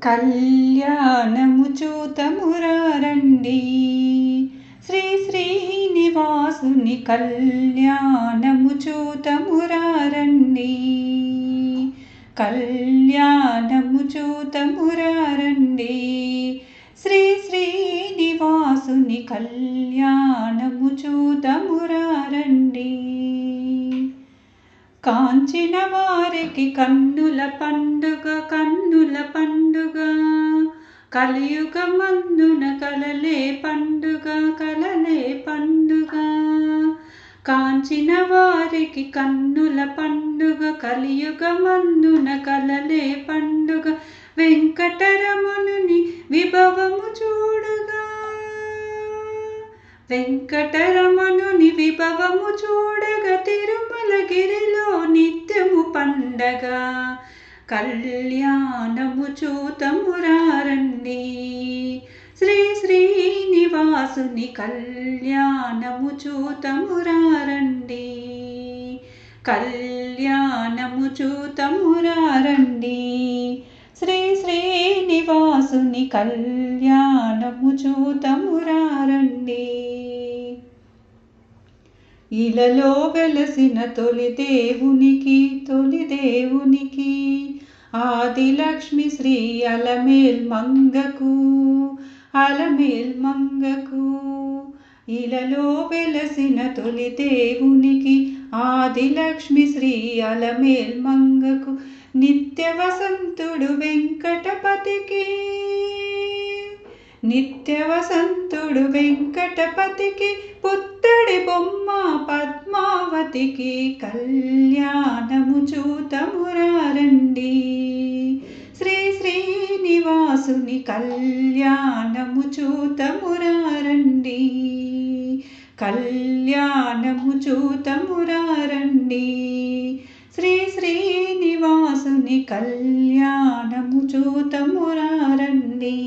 కళ్యాణము చూతమురారండి. శ్రీ శ్రీనివాసుని కళ్యాణము చూతమురారండి. కళ్యాణము చూతమురారండి. శ్రీ శ్రీనివాసుని కళ్యాణము చూతమురారండి. కాంచిన వారికి కన్నుల పండుగ కన్నుల పండుగ, కలియుగమందున కలలే పండుగ కలలే పండుగ. కాంచిన వారికి కన్నుల పండుగ కలియుగమందున కలలే పండుగ. వెంకటరమణుని విభవము చూడగా వెంకటరమణుని విభవము చూడగా తిరుమలగిరిలో నిత్యము పండగ. కళ్యాణము చూతమురారండి. శ్రీ శ్రీనివాసుని కళ్యాణము చూతమురారండి. కళ్యాణము చూతమురారండి. శ్రీ శ్రీనివాసుని కళ్యాణము చూతమురారండి. ఇలలో వెలసిన తొలి దేవునికి ఆదిలక్ష్మి శ్రీ అలమేల్ మంగకు ఇలలో వెలసిన తొలి దేవునికి ఆదిలక్ష్మి శ్రీ అలమేల్ మంగకు నిత్య వసంతుడు వెంకటపతికి పుత్తడి బొమ్మ పద్మావతికి. కళ్యాణము చూతమురారండి. శ్రీ శ్రీనివాసుని కళ్యాణము చూతమురారండి. కళ్యాణము చూతమురారండి. శ్రీ శ్రీనివాసుని కళ్యాణము చూతమురారండి.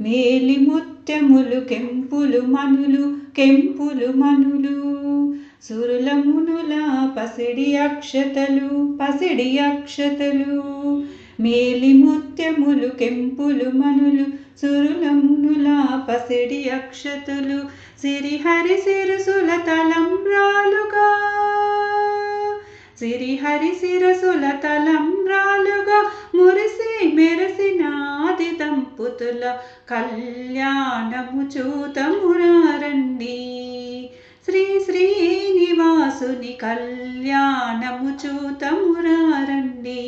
మేలి ముత్యములు కెంపులు మనులు సురుల మునుల పసిడి అక్షతలు. మేలి ముత్యములు కెంపులు మనులు సురుల మునుల పసిడి అక్షతలు. సిరిహరి శిరసుల తలంబ్రాలుగా మురిసి మెరసిన ఆది దంపతుల కళ్యాణము చూతమురారండి. శ్రీ శ్రీనివాసుని కళ్యాణము చూతమురారండి.